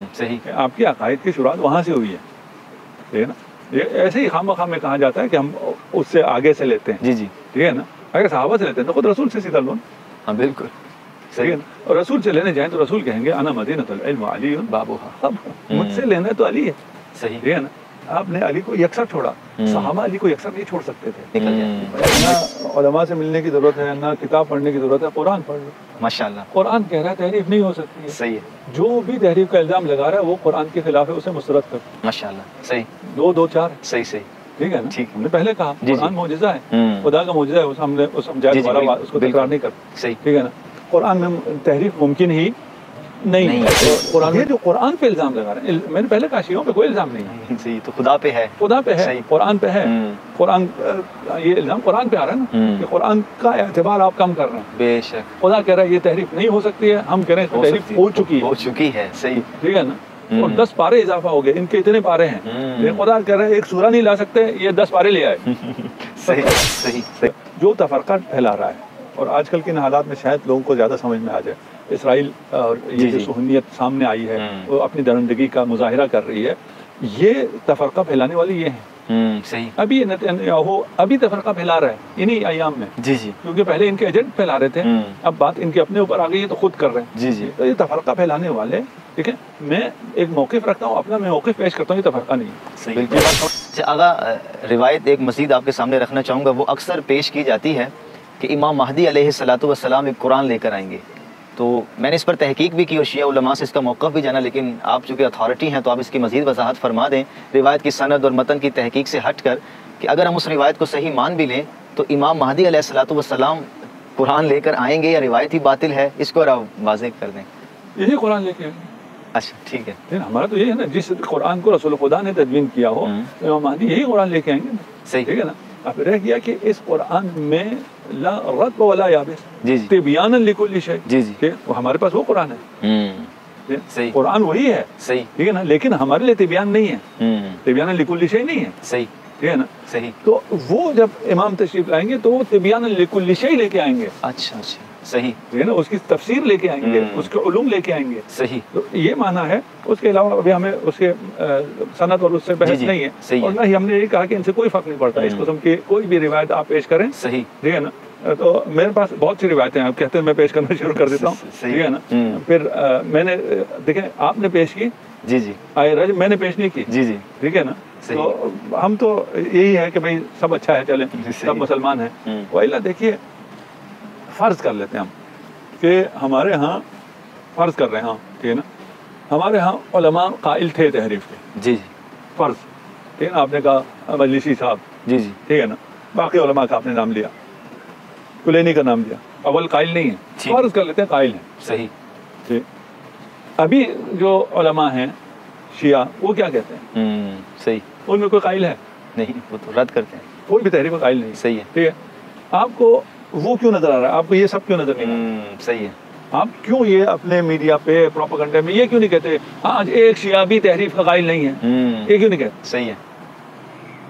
صحیح، آپ کی عقائد کی شروعات وہاں سے ہوئی ہے، ٹھیک ہے نا. یہ ایسے ہی خام خواہ میں کہا جاتا ہے کہ ہم اس سے آگے سے لیتے ہیں. جی جی ٹھیک ہے نا. اگر صحابہ سے لیتے ہیں تو خود رسول سے سیدھا لو. ہاں بالکل ٹھیک ہے نا. اور رسول سے لینے جائیں تو رسول کہیں گے انا مدینۃ العلم علی بابوہا. اب مجھ سے لینا ہے تو علی ہے. صحیح. ٹھیک ہے نا. آپ نے علی کو یکسر چھوڑا، صحابہ علی کو یکسر نہیں چھوڑ سکتے تھے. نہ علماء سے ملنے کی ضرورت ہے، نہ کتاب پڑھنے کی ضرورت ہے، قرآن پڑھ لو. ماشاءاللہ. قرآن کہہ رہا ہے تحریف نہیں ہو سکتی ہے. صحیح ہے. جو بھی تحریف کا الزام لگا رہا ہے وہ قرآن کے خلاف ہے، اسے مسترد کر. ماشاءاللہ. صحیح. 2 2 4. صحیح صحیح. ٹھیک ہے نا. ٹھیک. ہم نے پہلے کہا قرآن معجزہ ہے، خدا کا معجزہ ہے، اس ہم نے اس کو تکرار نہیں کرتے. صحیح. ٹھیک ہے نا. قرآن میں تحریف ممکن ہی نہیں. قرآن یہ جو قرآن پہ الزام لگا رہے ہیں، میں نے پہلے کہا شیعوں پہ کوئی الزام نہیں ہے. صحیح. تو خدا پہ ہے، خدا پہ ہے، قرآن پہ ہے. قرآن یہ الزام قرآن پہ آ رہا ہے نا کہ قرآن کا اعتبار آپ کم کر رہے ہیں. بے شک. خدا کہہ رہا ہے یہ تحریف نہیں ہو سکتی ہے، ہم کہہ رہے ہیں تحریف ہو چکی ہے. صحیح. ٹھیک ہے نا. اور 10 پارے اضافہ ہو گئے، ان کے اتنے پارے ہیں. خدا کہہ رہا ہے ایک سورہ نہیں لا سکتے، یہ 10 پارے لے آئے. صحیح صحیح. جو تفرقہ پھیلا رہا ہے، اور آج کل کے ان حالات میں شاید لوگوں کو زیادہ سمجھ میں آ جائے، اسرائیل اور یہ جو صہیونیت سامنے آئی ہے، وہ اپنی درندگی کا مظاہرہ کر رہی ہے، یہ تفرقہ پھیلانے والی یہ ہیں. صحیح. ابھی نتنیاہو ابھی تفرقہ پھیلا رہا ہے انہی ایام میں. جی جی. کیونکہ پہلے ان کے ایجنٹ پھیلا رہے تھے، اب بات ان کے اپنے اوپر آ گئی ہے تو خود کر رہے ہیں. جی جی. تو یہ تفرقہ پھیلانے والے، ٹھیک ہے، میں ایک موقف رکھتا ہوں اپنا، میں موقف پیش کرتا ہوں، یہ تفرقہ نہیں ہے. بالکل. آغا روایت ایک مزید آپ کے سامنے رکھنا چاہوں گا، وہ اکثر پیش کی جاتی ہے کہ امام مہدی علیہ الصلوۃ والسلام ایک قرآن لے کر آئیں گے. تو میں نے اس پر تحقیق بھی کی اور شیعہ علماء سے اس کا موقف بھی جانا، لیکن آپ چونکہ اتھارٹی ہیں تو آپ اس کی مزید وضاحت فرما دیں روایت کی سند اور متن کی تحقیق سے ہٹ کر، کہ اگر ہم اس روایت کو صحیح مان بھی لیں تو امام مہدی علیہ الصلوۃ والسلام قرآن لے کر آئیں گے یا روایت ہی باطل ہے؟ اس کو آپ واضح کر دیں. یہی قرآن لے کے آئیں گے. اچھا ٹھیک ہے. ہمارا تو یہ ہے نا، جس قرآن کو رسول خدا نے تدوین کیا ہو، امام مہدی یہی قرآن لے کے آئیں گے. صحیح. ٹھیک ہے نا. اب رہ گیا کہ اس قرآن میں لا رطب ولا یابس، جی جی، تبیانا لکل شیء. جی جی. کہ ہمارے پاس وہ قرآن ہے. صحیح. قرآن وہی ہے. صحیح. ٹھیک ہے نا. لیکن ہمارے لیے تبیان نہیں ہے، تبیانا لکل شیء نہیں ہے. صحیح. ٹھیک ہے نا. صحیح. تو وہ جب امام تشریف لائیں گے تو وہ تبیانا لکل شیء لے کے آئیں گے. اچھا اچھا. صحیح. ٹھیک ہے نا. اس کی تفسیر لے کے آئیں گے، اس کے علوم لے کے آئیں گے. صحیح. تو یہ معنی ہے. اس کے علاوہ ابھی ہمیں اس کے سند اور اس سے بحث نہیں ہے، اور نہ ہی ہم نے یہ کہا کہ ان سے کوئی فرق نہیں پڑتا. اس قسم کی کوئی بھی روایت آپ پیش کریں. صحیح. ٹھیک ہے نا. تو میرے پاس بہت سی روایتیں ہیں، آپ کہتے ہیں میں پیش کرنا شروع کر دیتا ہوں. ٹھیک ہے نا. پھر میں نے دیکھیں آپ نے پیش کی، جی جی، آئے رج میں نے پیش نہیں کی. جی جی. ٹھیک ہے نا. تو ہم تو یہی ہے کہ بھائی سب اچھا ہے، چلیں سب مسلمان ہیں. وَإِلَّا دیکھیے فرض کر لیتے ہیں ہم کہ ہمارے ہاں، فرض کر رہے ہیں، ٹھیک ہے نا، ہمارے ہاں علماء قائل تھے تحریف کے. جی جی. فرض. ٹھیک ہے نا. آپ نے کہا مجلسی صاحب، جی جی. ٹھیک ہے نا. باقی علماء کا آپ نے نام لیا، کلینی کا نام لیا. اول قائل نہیں ہے، فرض کر لیتے ہیں قائل ہیں. صحیح. ٹھیک. ابھی جو علماء ہیں شیعہ، وہ کیا کہتے ہیں؟ صحیح. ان میں کوئی قائل ہے نہیں، وہ تو رد کرتے ہیں، کوئی بھی تحریف کا قائل نہیں. صحیح ہے. ٹھیک ہے. آپ کو وہ کیوں نظر آ رہا ہے؟ آپ کو یہ سب کیوں نظر نہیں آ رہا؟ صحیح ہے. آپ کیوں یہ اپنے میڈیا پہ پروپیگنڈے میں یہ کیوں نہیں کہتے آج ایک شیعہ بھی تحریف کا قائل نہیں ہے؟ یہ کیوں نہیں کہتے؟ صحیح ہے.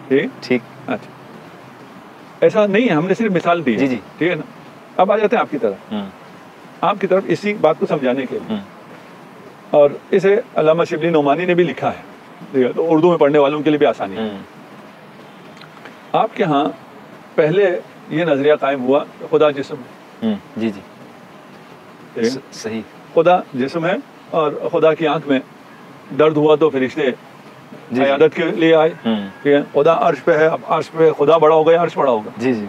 ٹھیک ٹھیک. اچھا، ایسا نہیں ہے، ہم نے صرف مثال دی ہے. جی جی. ٹھیک ہے نا. اب آ جاتے ہیں آپ کی طرف اسی بات کو سمجھانے کے لیے. اور اسے علامہ شبلی نعمانی نے بھی لکھا ہے، ٹھیک ہے، تو اردو میں پڑھنے والوں کے لیے بھی آسانی ہے. آپ کے ہاں پہلے یہ نظریہ قائم ہوا کہ خدا جسم ہے. جی جی. صحیح. خدا جسم ہے، اور خدا کی آنکھ میں درد ہوا تو فرشتے عیادت کے لیے آئے. ٹھیک ہے. خدا عرش پہ ہے، اب عرش پہ خدا بڑا ہوگا یا عرش بڑا ہوگا؟ جی جی.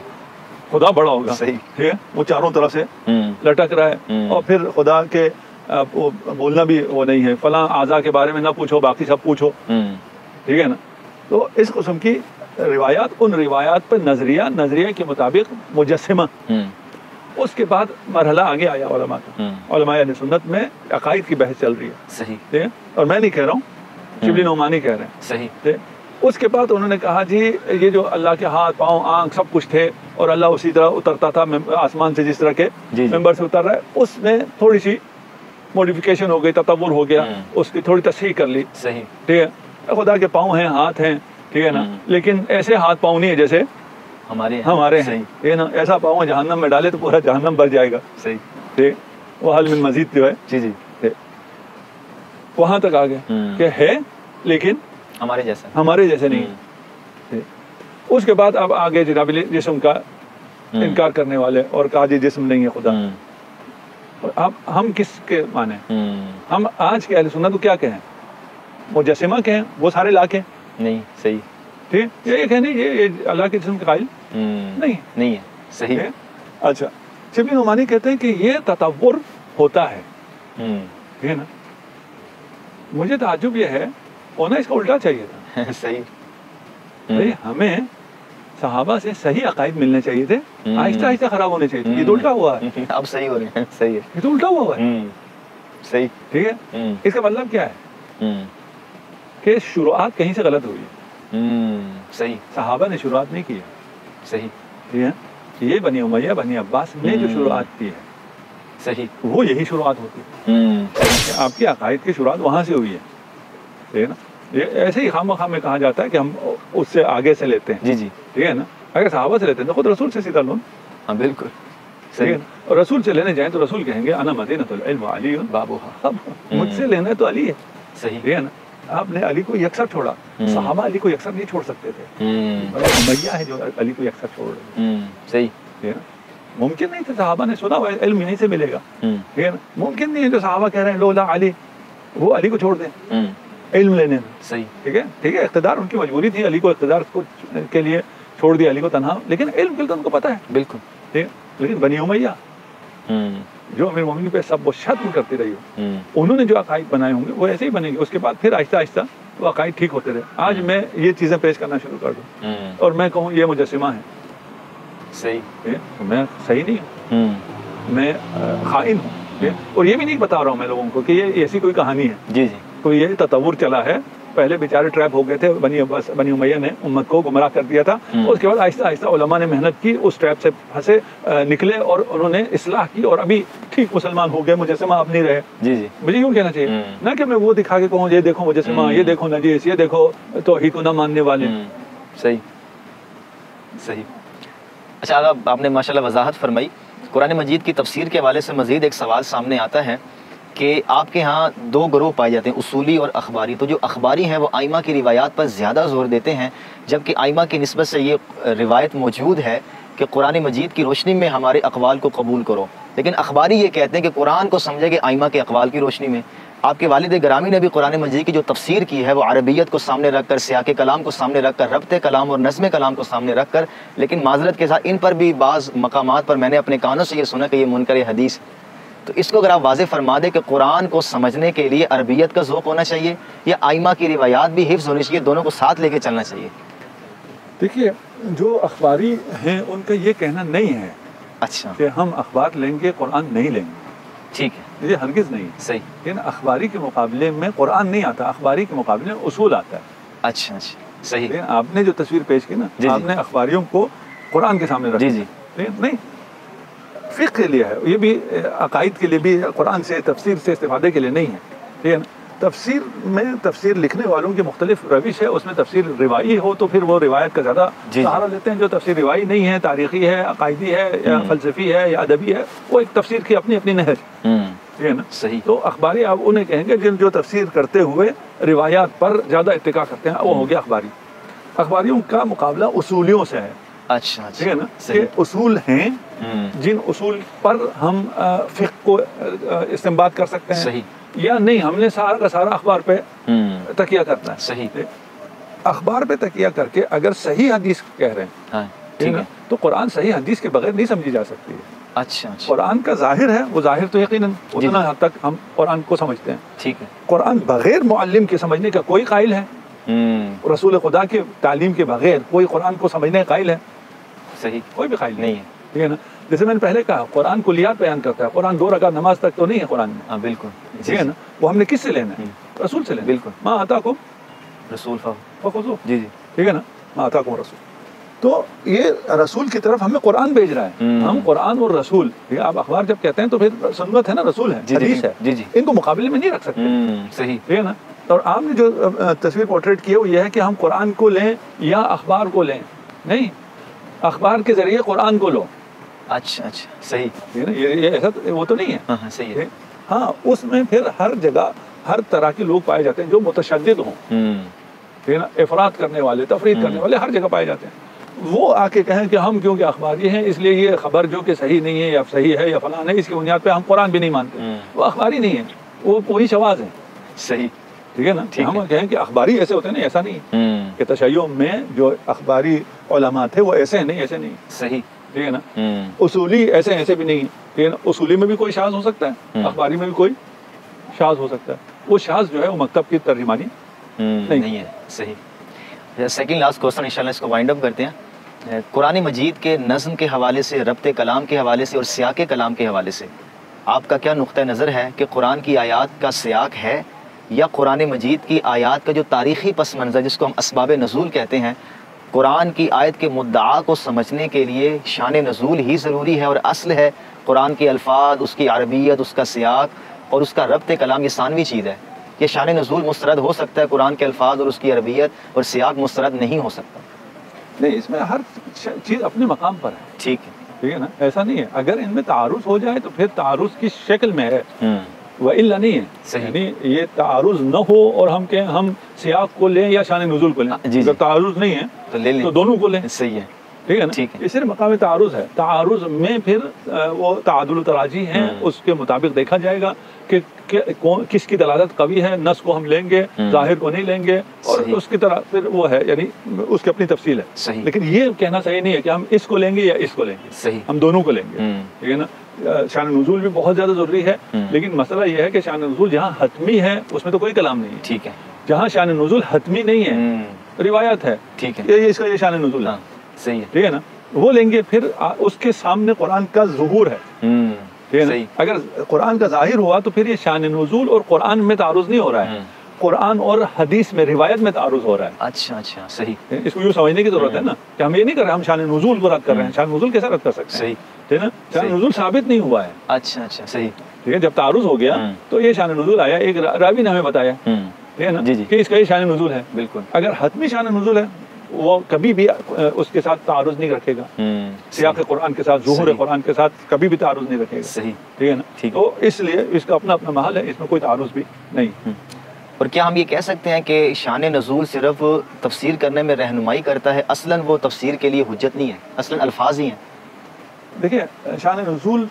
خدا بڑا ہوگا. صحیح. ٹھیک ہے. وہ چاروں طرف سے لٹک رہا ہے، اور پھر خدا کے وہ بولنا بھی وہ نہیں ہے، فلاں اعضاء کے بارے میں نہ پوچھو، باقی سب پوچھو. ٹھیک ہے نا. تو اس قسم کی روایات، ان روایات پر نظریہ کے مطابق مجسمہ. اس کے بعد مرحلہ آگے آیا علماء کا. علماء اہل سنت میں عقائد کی بحث چل رہی ہے. صحیح. ٹھیک ہے. اور میں نہیں کہہ رہا ہوں، شبلی نعمانی کہہ رہے ہیں. صحیح. اس کے بعد انہوں نے کہا جی یہ جو اللہ کے ہاتھ پاؤں آنکھ سب کچھ تھے، اور اللہ اسی طرح اترتا تھا آسمان سے جس طرح کے ممبر سے اتر رہا ہے، اس میں تھوڑی سی موڈیفیکیشن ہو گئی، تطور ہو گیا، اس کی تھوڑی تصحیح کر لی. صحیح. ٹھیک ہے. خدا کے پاؤں ہیں، ہاتھ ہیں، ٹھیک ہے نا، لیکن ایسے ہاتھ پاؤں نہیں ہے جیسے ہمارے ہیں. ٹھیک ہے نا. ایسا پاؤں جہنم میں ڈالے تو پورا جہنم بھر جائے گا. صحیح. ٹھیک. وہ حل من مزید جو ہے. جی جی. وہاں تک آ گئے کہ ہے لیکن ہمارے جیسے نہیں. اس کے بعد اب آگے جناب جسم کا انکار کرنے والے اور کہا جی جسم نہیں ہے خدا. اب ہم کس کے مانیں؟ ہم آج کے اہل سنت کو کیا کہیں؟ مجسمہ کہیں؟ وہ سارے لا کے نہیں. صحیح. ٹھیک. یہ کہیں نہیں یہ اللہ کے جسم کے قائل نہیں ہے. صحیح. اچھا شبلی نعمانی کہتے ہیں کہ یہ تطور ہوتا ہے. ٹھیک ہے نا. مجھے تعجب یہ ہے ہونا اس کا الٹا چاہیے تھا. صحیح. ہمیں صحابہ سے صحیح عقائد ملنے چاہیے تھے, آہستہ آہستہ خراب ہونے چاہیے تھے. یہ تو الٹا ہوا ہے. اب صحیح ہو رہے ہیں. صحیح ہے. یہ تو الٹا ہوا ہے. صحیح. ٹھیک ہے. اس کا مطلب کیا ہے کہ شروعات کہیں سے غلط ہوئی ہے. صحیح. صحابہ نے شروعات نہیں کی ہے. صحیح. ٹھیک ہے. یہ بنی امیہ بنی عباس نے جو شروعات کی ہے صحیح وہ یہی شروعات ہوتی ہے. آپ کی عقائد کی شروعات وہاں سے ہوئی ہے. ٹھیک ہے نا. یہ ایسے ہی خام خواہ میں کہا جاتا ہے کہ ہم اس سے آگے سے لیتے ہیں. جی جی. ٹھیک ہے نا. اگر صحابہ سے لیتے ہیں تو خود رسول سے سیدھا لو. ہاں بالکل. ٹھیک ہے. اور رسول سے لینے جائیں تو رسول کہیں گے انا مدینۃ العلم علی بابوہا. اب مجھ سے لینا ہے تو علی ہے. صحیح. ٹھیک ہے نا. آپ نے علی کو یکسر چھوڑا. صحابہ علی کو یکسر نہیں چھوڑ سکتے تھے. امیہ ہے جو علی کو یکسر چھوڑ رہے ہیں. صحیح. ٹھیک ہے نا. ممکن نہیں تھا. صحابہ نے سنا ہوا علم یہیں سے ملے گا. ٹھیک ہے نا. ممکن نہیں ہے جو صحابہ کہہ رہے ہیں لولا علی وہ علی کو چھوڑ دیں علم لینے میں. صحیح. ٹھیک ہے. ٹھیک ہے. اقتدار ان کی مجبوری تھی. علی کو اقتدار کے لیے چھوڑ دیا علی کو تنہا, لیکن علم کے لیے تو ان کو پتہ ہے. بالکل. ٹھیک ہے. لیکن بنی امیہ جو امیر مومنین پہ سب و شتم کرتی رہی ہو, انہوں نے جو عقائد بنائے ہوں گے وہ ایسے ہی بنیں گے. اس کے بعد پھر آہستہ آہستہ وہ عقائد ٹھیک ہوتے رہے. آج میں یہ چیزیں پیش کرنا شروع کر دوں اور میں کہوں یہ مجسمہ ہے. صحیح. میں صحیح نہیں ہوں, میں خائن ہوں. اور یہ بھی نہیں بتا رہا ہوں میں لوگوں کو کہ یہ ایسی کوئی کہانی ہے. جی جی. کوئی یہ تطور چلا ہے. پہلے بیچارے ٹریپ ہو گئے تھے. بنی امیہ نے امت کو گمراہ کر دیا تھا. اس کے بعد آہستہ آہستہ علماء نے محنت کی, اس ٹریپ سے پھنسے نکلے اور انہوں نے اصلاح کی اور ابھی ٹھیک مسلمان ہو گئے. مجسمہ اب نہیں رہے. جی جی. مجھے یوں کہنا چاہیے نہ کہ میں وہ دکھا کے کہوں یہ دیکھو مجسمہ, یہ دیکھو نجیس, یہ دیکھو توحید کو نہ ماننے والے. صحیح. صحیح. اچھا آپ نے ماشاءاللہ وضاحت فرمائی. قرآن مجید کی تفسیر کے حوالے سے مزید ایک سوال سامنے آتا ہے کہ آپ کے ہاں دو گروہ پائے جاتے ہیں, اصولی اور اخباری. تو جو اخباری ہیں وہ آئمہ کی روایات پر زیادہ زور دیتے ہیں, جبکہ آئمہ کی نسبت سے یہ روایت موجود ہے کہ قرآن مجید کی روشنی میں ہمارے اقوال کو قبول کرو. لیکن اخباری یہ کہتے ہیں کہ قرآن کو سمجھے کہ آئمہ کے اقوال کی روشنی میں. آپ کے والد گرامی نے بھی قرآن مجید کی جو تفسیر کی ہے وہ عربیت کو سامنے رکھ کر, سیاق کلام کو سامنے رکھ کر, ربط کلام اور نظم کلام کو سامنے رکھ کر. لیکن معذرت کے ساتھ ان پر بھی بعض مقامات پر میں نے اپنے کانوں سے یہ سنا کہ یہ منکر حدیث. تو اس کو اگر آپ واضح فرما دیں کہ قرآن کو سمجھنے کے لیے عربیت کا ذوق ہونا چاہیے یا آئمہ کی روایات بھی حفظ ہونی چاہیے, دونوں کو ساتھ لے کے چلنا چاہیے. دیکھیے جو اخباری ہیں ان کا یہ کہنا نہیں ہے اچھا کہ ہم اخبار لیں گے قرآن نہیں لیں گے. ٹھیک ہے. یہ ہرگز نہیں. صحیح. لیکن اخباری کے مقابلے میں قرآن نہیں آتا, اخباری کے مقابلے میں اصول آتا ہے. اچھا اچھا. صحیح. لیکن آپ نے جو تصویر پیش کی نا, آپ نے اخباریوں کو قرآن کے سامنے رکھا. جی جی. نہیں, فقہ کے لیے ہے یہ بھی, عقائد کے لیے بھی قرآن سے تفسیر سے استفادے کے لیے نہیں ہے. ٹھیک ہے نا. تفسیر میں تفسیر لکھنے والوں کی مختلف روش ہے. اس میں تفسیر روائی ہو تو پھر وہ روایت کا زیادہ سہارا لیتے ہیں. جو تفسیر روائی نہیں ہے, تاریخی ہے, عقائدی ہے یا فلسفی ہے یا ادبی ہے, وہ ایک تفسیر کی اپنی اپنی نہج. ٹھیک ہے نا. صحیح. تو اخباری آپ انہیں کہیں گے جن جو تفسیر کرتے ہوئے روایات پر زیادہ اتکا کرتے ہیں, وہ ہو گیا اخباری. اخباریوں کا مقابلہ اصولیوں سے ہے. اچھا. ٹھیک ہے نا. کہ اصول ہیں جن اصول پر ہم فقہ کو استنباط کر سکتے ہیں. صحیح. یا نہیں ہم نے سارا کا سارا اخبار پہ تکیہ کرنا ہے. صحیح. اخبار پہ تکیہ کر کے اگر صحیح حدیث کہہ رہے ہیں ٹھیک ہے تو قرآن صحیح حدیث کے بغیر نہیں سمجھی جا سکتی ہے. اچھا. قرآن کا ظاہر ہے, وہ ظاہر تو یقیناً اتنا حد تک ہم قرآن کو سمجھتے ہیں. ٹھیک ہے. قرآن بغیر معلم کے سمجھنے کا کوئی قائل ہے؟ رسول خدا کے تعلیم کے بغیر کوئی قرآن کو سمجھنے کا قائل ہے؟ صحیح. کوئی بھی قائل نہیں ہے. ٹھیک ہے نا. جیسے میں نے پہلے کہا قرآن کلیات بیان کرتا ہے. قرآن 2 رکعت نماز تک تو نہیں ہے قرآن میں. ہاں بالکل. ٹھیک ہے نا. وہ ہم نے کس سے لینا ہے؟ رسول سے لینا. بالکل. ما آتاکم رسول فخذوہ. جی جی. ٹھیک ہے نا. ما آتاکم رسول. تو یہ رسول کی طرف ہمیں قرآن بھیج رہا ہے. ہم قرآن اور رسول, آپ اخبار جب کہتے ہیں تو پھر سنت ہے نا, رسول ہے, حدیث ہے. جی جی. ان کو مقابلے میں نہیں رکھ سکتے. صحیح. ٹھیک ہے نا. اور آپ نے جو تصویر پورٹریٹ کی ہے وہ یہ ہے کہ ہم قرآن کو لیں یا اخبار کو لیں. نہیں, اخبار کے ذریعے قرآن کو لو. اچھا اچھا. صحیح. یہ ایسا وہ تو نہیں ہے. ہاں صحیح ہے. ہاں اس میں پھر ہر جگہ ہر طرح کے لوگ پائے جاتے ہیں جو متشدد ہوں، ٹھیک ہے نا، افراط کرنے والے، تفریط کرنے والے ہر جگہ پائے جاتے ہیں. وہ آ کے کہیں کہ ہم کیونکہ اخباری ہیں اس لیے یہ خبر جو کہ صحیح نہیں ہے یا صحیح ہے یا فلاں ہے، اس کی بنیاد پہ ہم قرآن بھی نہیں مانتے. وہ اخباری نہیں ہے، وہ وہی شواذ ہیں. صحیح، ٹھیک ہے نا. ہم کہیں کہ اخباری ایسے ہوتے ہیں، ایسا نہیں ہے کہ تشیع میں جو اخباری علماء تھے وہ ایسے ہیں، نہیں ایسے نہیں. صحیح، ٹھیک ہے نا. اصولی ایسے بھی نہیں. ٹھیک ہے نا. اصولی میں بھی کوئی شاذ ہو سکتا ہے، اخباری میں بھی کوئی شاذ ہو سکتا ہے. وہ شاذ جو ہے وہ مکتب کی ترجمانی نہیں ہے. صحیح. سیکنڈ لاسٹ کوسچن انشاءاللہ اس کو وائنڈ اپ کرتے ہیں. قرآن مجید کے نظم کے حوالے سے، ربط کلام کے حوالے سے اور سیاق کلام کے حوالے سے آپ کا کیا نقطہ نظر ہے کہ قرآن کی آیات کا سیاق ہے یا قرآن مجید کی آیات کا جو تاریخی پس منظر جس کو ہم اسباب نزول کہتے ہیں، قرآن کی آیت کے مدعا کو سمجھنے کے لیے شان نزول ہی ضروری ہے اور اصل ہے قرآن کے الفاظ، اس کی عربیت، اس کا سیاق اور اس کا ربط کلام یہ ثانوی چیز ہے؟ یہ شان نزول مسترد ہو سکتا ہے، قرآن کے الفاظ اور اس کی عربیت اور سیاق مسترد نہیں ہو سکتا؟ نہیں، اس میں ہر چیز اپنے مقام پر ہے. ٹھیک ہے، ٹھیک ہے نا. ایسا نہیں ہے اگر ان میں تعارض ہو جائے تو پھر تعارض کی شکل میں ہے، وَإِلَّا نہیں ہے. یعنی یہ تعارض نہ ہو اور ہم کہیں ہم سیاق کو لیں یا شان نزول کو لیں، اگر تعارض نہیں ہے تو لے لیں، تو دونوں کو لیں. صحیح ہے. ٹھیک ہے نا. یہ صرف مقام تعارض ہے. تعارض میں پھر وہ تعادل و تراجی ہیں، اس کے مطابق دیکھا جائے گا کہ کس کی دلالت قوی ہے. نص کو ہم لیں گے، ظاہر کو نہیں لیں گے، اور اس کی طرح پھر وہ ہے، یعنی اس کی اپنی تفصیل ہے. لیکن یہ کہنا صحیح نہیں ہے کہ ہم اس کو لیں گے یا اس کو لیں گے. ہم دونوں کو لیں گے. ٹھیک ہے نا. شان نزول بھی بہت زیادہ ضروری ہے، لیکن مسئلہ یہ ہے کہ شان نزول جہاں حتمی ہے اس میں تو کوئی کلام نہیں ہے. ٹھیک ہے. جہاں شان نزول حتمی نہیں ہے، روایت ہے، ٹھیک ہے، یہ اس کا یہ شان نزول ہے. صحیح ہے. ٹھیک ہے نا. وہ لیں گے، پھر اس کے سامنے قرآن کا ظہور ہے. ٹھیک ہے نا. اگر قرآن کا ظاہر ہوا تو پھر یہ شان نزول اور قرآن میں تعارض نہیں ہو رہا ہے، قرآن اور حدیث میں، روایت میں تعارض ہو رہا ہے. اچھا اچھا، صحیح. اس کو یوں سمجھنے کی ضرورت ہے نا کہ ہم یہ نہیں کر رہے ہم شان نزول کو رد کر رہے ہیں. شان نزول کیسے رد کر سکتے ہیں؟ صحیح. ٹھیک ہے نا. شان نزول ثابت نہیں ہوا ہے. اچھا اچھا، صحیح. ٹھیک ہے. جب تعارض ہو گیا تو یہ شان نزول آیا، ایک راوی نے ہمیں بتایا، ٹھیک ہے نا، کہ اس کا یہ شان نزول ہے. بالکل. اگر حتمی شان نزول ہے وہ کبھی بھی اس کے ساتھ تعارض نہیں رکھے گا. سیاق قرآن کے ساتھ، ظہور قرآن کے ساتھ کبھی بھی تعارض نہیں رکھے گا. صحیح. ٹھیک ہے نا. تو اس لیے اس کا اپنا اپنا محل ہے، اس میں کوئی تعارض بھی نہیں. اور کیا ہم یہ کہہ سکتے ہیں کہ شان نزول صرف تفسیر کرنے میں رہنمائی کرتا ہے، اصلاً وہ تفسیر کے لیے حجت نہیں ہے، اصلاً الفاظ ہی ہیں؟ دیکھیں، شان نزول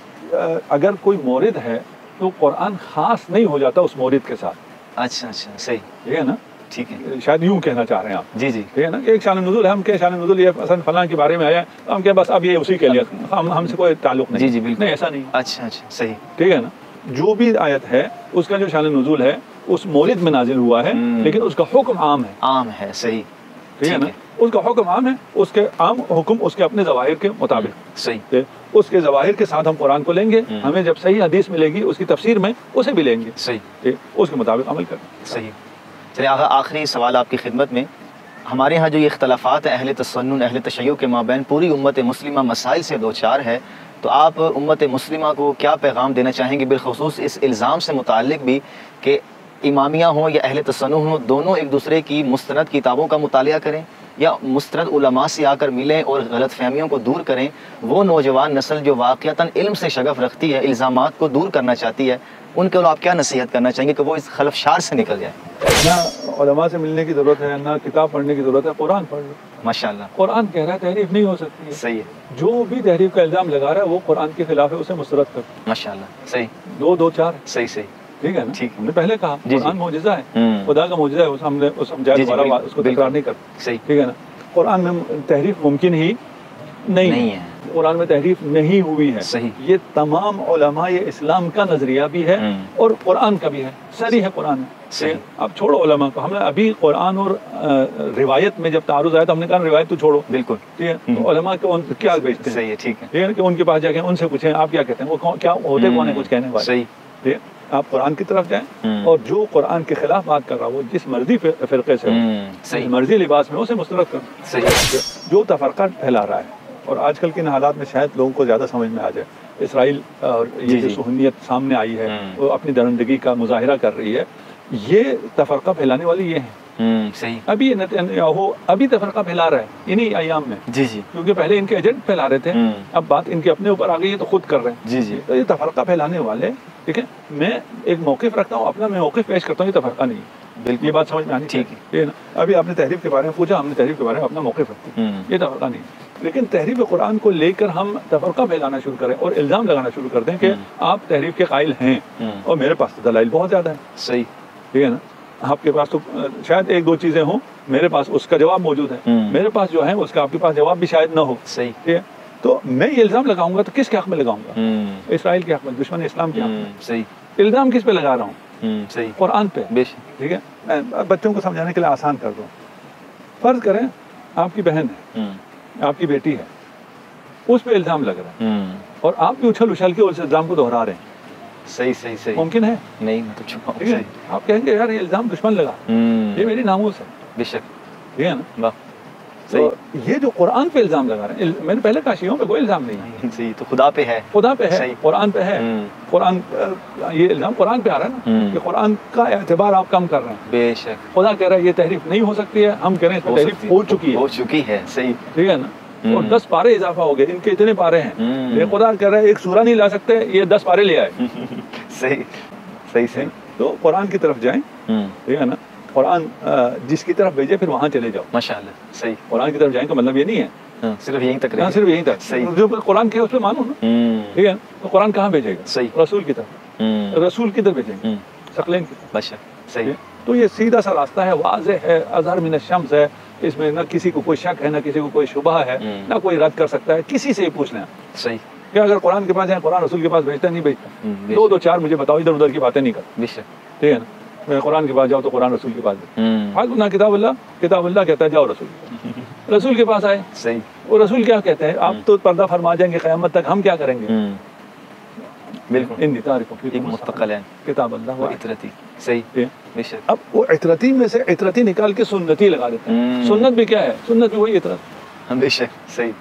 اگر کوئی مورد ہے تو قرآن خاص نہیں ہو جاتا اس مورد کے ساتھ. اچھا اچھا، صحیح. ٹھیک ہے نا. ٹھیک ہے. شاید یوں کہنا چاہ رہے ہیں آپ. جی جی. ٹھیک ہے نا کہ ایک شان نزول ہے، ہم کہ شان نزول یہ اصل فلاں کے بارے میں آیا تو ہم کہ بس اب یہ اسی کے لیے، ہم سے کوئی تعلق نہیں. جی جی، بالکل. نہیں، ایسا نہیں. اچھا اچھا، صحیح. ٹھیک ہے نا. جو بھی آیت ہے اس کا جو شان نزول ہے اس مورد میں نازل ہوا ہے، لیکن اس کا حکم عام ہے. عام ہے. صحیح. ٹھیک ہے نا. اس کا حکم عام ہے، اس کے عام حکم اس کے اپنے ظواہر کے مطابق. صحیح. اس کے ظواہر کے ساتھ ہم قرآن کو لیں گے، ہمیں جب صحیح حدیث ملے گی اس کی تفسیر میں اسے بھی لیں گے. صحیح. اس کے مطابق عمل کریں. صحیح. چلیے آغا، آخری سوال آپ کی خدمت میں. ہمارے ہاں جو یہ اختلافات ہیں اہل تسنن، اہل تشیع کے مابین، پوری امت مسلمہ مسائل سے دوچار ہے، تو آپ امت مسلمہ کو کیا پیغام دینا چاہیں گے، بالخصوص اس الزام سے متعلق بھی کہ امامیہ ہوں یا اہل تسنن ہوں، دونوں ایک دوسرے کی مستند کتابوں کا مطالعہ کریں یا مستند علماء سے آ کر ملیں اور غلط فہمیوں کو دور کریں؟ وہ نوجوان نسل جو واقعتاً علم سے شغف رکھتی ہے، الزامات کو دور کرنا چاہتی ہے، ان کے لیے آپ کیا نصیحت کرنا چاہیں گے کہ وہ اس خلفشار سے نکل جائے؟ نہ علماء سے ملنے کی ضرورت ہے، نہ کتاب پڑھنے کی ضرورت ہے، قرآن پڑھ لو. ماشاءاللہ. قرآن کہہ رہا ہے تحریف نہیں ہو سکتی ہے. صحیح ہے. جو بھی تحریف کا الزام لگا رہا ہے وہ قرآن کے خلاف ہے، اسے مسترد کر. ماشاءاللہ. صحیح. 2 2 4. صحیح صحیح. ٹھیک ہے نا. ٹھیک. ہم نے پہلے کہا قرآن معجزہ ہے، خدا کا معجزہ ہے، ہم نے دوبارہ اس کو تکرار نہیں کرتے. صحیح. ٹھیک ہے نا. قرآن میں تحریف ممکن ہی نہیں ہے. قرآن میں تحریف نہیں ہوئی ہے. صحیح. یہ تمام علماء اسلام کا نظریہ بھی ہے اور قرآن کا بھی ہے، صریح ہے قرآن میں. اب چھوڑو علماء کو، ہم نے ابھی قرآن اور روایت میں جب تعارض آیا تو ہم نے کہا روایت تو چھوڑو. بالکل. ٹھیک ہے. تو علماء کو کیا بیچتے ہیں؟ صحیح ہے. ٹھیک ہے. ٹھیک ہے کہ ان کے پاس جا کے ان سے پوچھیں آپ کیا کہتے ہیں، وہ کیا ہوتے کون ہے کچھ کہنے والے. صحیح. ٹھیک ہے. آپ قرآن کی طرف جائیں اور جو قرآن کے خلاف بات کر رہا وہ جس مرضی فرقے سے ہو، جس مرضی لباس میں اسے مسترد کر. صحیح. جو تفرقہ پھیلا رہا ہے، اور آج کل کے ان حالات میں شاید لوگوں کو زیادہ سمجھ میں آ جائے، اسرائیل اور یہ جو سہولت سامنے آئی ہے وہ اپنی درندگی کا مظاہرہ کر رہی ہے، یہ تفرقہ پھیلانے والی یہ ہیں. صحیح. ابھی نتنیاہو ابھی تفرقہ پھیلا رہا ہے انہی ایام میں. جی جی. کیونکہ پہلے ان کے ایجنٹ پھیلا رہے تھے، اب بات ان کے اپنے اوپر آ گئی ہے تو خود کر رہے ہیں. جی جی. تو یہ تفرقہ پھیلانے والے ٹھیک ہے. میں ایک موقف رکھتا ہوں اپنا, میں موقف پیش کرتا ہوں, یہ تفرقہ نہیں. بالکل یہ بات سمجھ میں آنی چاہیے. ابھی آپ نے تحریف کے بارے میں پوچھا, ہم نے تحریف کے بارے میں اپنا موقف رکھتے ہیں, یہ تفرقہ نہیں. لیکن تحریف قرآن کو لے کر ہم تفرقہ پھیلانا شروع کریں اور الزام لگانا شروع کر دیں کہ آپ تحریف کے قائل ہیں, اور میرے پاس تو دلائل بہت زیادہ ہیں. صحیح, ٹھیک ہے نا. آپ کے پاس تو شاید ایک دو چیزیں ہوں, میرے پاس اس کا جواب موجود ہے, میرے پاس جو ہے اس کا آپ کے پاس جواب بھی شاید نہ ہو. صحیح, ٹھیک ہے. تو میں یہ الزام لگاؤں گا تو کس کے حق میں لگاؤں گا؟ اسرائیل کے حق میں, دشمن اسلام کے حق میں. صحیح, الزام کس پہ لگا رہا ہوں؟ صحیح, قرآن پہ. ٹھیک ہے. میں بچوں کو سمجھانے کے لیے آسان کر دوں. فرض کریں آپ کی بہن ہے, آپ کی بیٹی ہے, اس پہ الزام لگ رہا ہے, اور آپ بھی اچھل اچھل کے اس الزام کو دہرا رہے ہیں. صحیح صحیح صحیح, ممکن ہے؟ نہیں, میں تو چھپا ہوں. ٹھیک ہے. آپ کہیں گے یار یہ الزام دشمن لگا, یہ میری ناموس ہے. بے شک, ٹھیک ہے نا. تو یہ جو قرآن پہ الزام لگا رہے ہیں, میں نے پہلے کہا شیعوں پہ کوئی الزام نہیں ہے. صحیح, تو خدا پہ ہے, خدا پہ ہے, قرآن پہ ہے. قرآن, یہ الزام قرآن پہ آ رہا ہے نا, کہ قرآن کا اعتبار آپ کم کر رہے ہیں. بے شک, خدا کہہ رہا ہے یہ تحریف نہیں ہو سکتی ہے, ہم کہہ رہے ہیں اس میں تحریف ہو چکی ہے. صحیح, ٹھیک ہے نا. اور 10 پارے اضافہ ہو گئے, ان کے اتنے پارے ہیں. یہ خدا کہہ رہا ہے ایک سورہ نہیں لا سکتے, یہ 10 پارے لے آئے. صحیح صحیح صحیح. تو قرآن کی طرف جائیں. ٹھیک ہے نا. قرآن جس کی طرف بھیجے پھر وہاں چلے جاؤ. ماشاءاللہ. صحیح, قرآن کی طرف جائیں کا مطلب یہ نہیں ہے صرف یہیں تک رہے, صرف یہیں تک. صحیح, جو قرآن کے اس پہ مانو نا. ٹھیک ہے. تو قرآن کہاں بھیجے گا؟ صحیح, رسول کی طرف. رسول کی طرف بھیجیں گے, ثقلین کی طرف. باشا. صحیح. تو یہ سیدھا سا راستہ ہے, واضح ہے, اظہر من الشمس ہے. اس میں نہ کسی کو کوئی شک ہے, نہ کسی کو کوئی شبہ ہے, نہ کوئی رد کر سکتا ہے. کسی سے ہی پوچھ لیں. صحیح, کہ اگر قرآن کے پاس جائیں, قرآن رسول کے پاس بھیجتا نہیں بھیجتا, 2 4 مجھے بتاؤ, ادھر ادھر کی باتیں نہیں کر. بے شک, ٹھیک ہے نا. قرآن کے پاس جاؤ تو قرآن رسول کے پاس جاؤ. کتاب اللہ کہتا ہے جاؤ رسول کے پاس آئے. صحیح, وہ رسول کیا کہتے ہیں, آپ تو پردہ فرما جائیں گے قیامت تک, ہم کیا کریں گے؟ بالکل, انی تارک مستقلین کتاب اللہ و عطرتی. صحیح, بے شک. اب وہ عطرتی میں سے عطرتی نکال کے سنتی لگا دیتے ہیں. سنت بھی کیا ہے؟ سنت بھی وہی عطرت. بے شک. صحیح,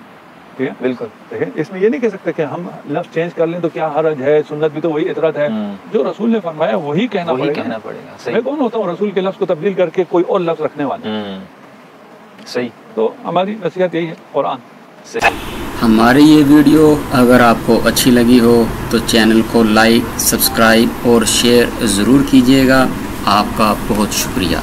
ٹھیک ہے. بالکل. اس میں یہ نہیں کہہ سکتے کہ ہم لفظ چینج کر لیں تو کیا حرج ہے, سنت بھی تو وہی عطرت ہے. جو رسول نے فرمایا وہی کہنا پڑے گا. میں کون ہوتا ہوں رسول کے لفظ کو تبدیل کر کے کوئی اور لفظ رکھنے والا. صحیح. تو ہماری نصیحت یہی ہے, قرآن. ہماری یہ ویڈیو اگر آپ کو اچھی لگی ہو تو چینل کو لائک, سبسکرائب اور شیئر ضرور کیجیے گا. آپ کا بہت شکریہ.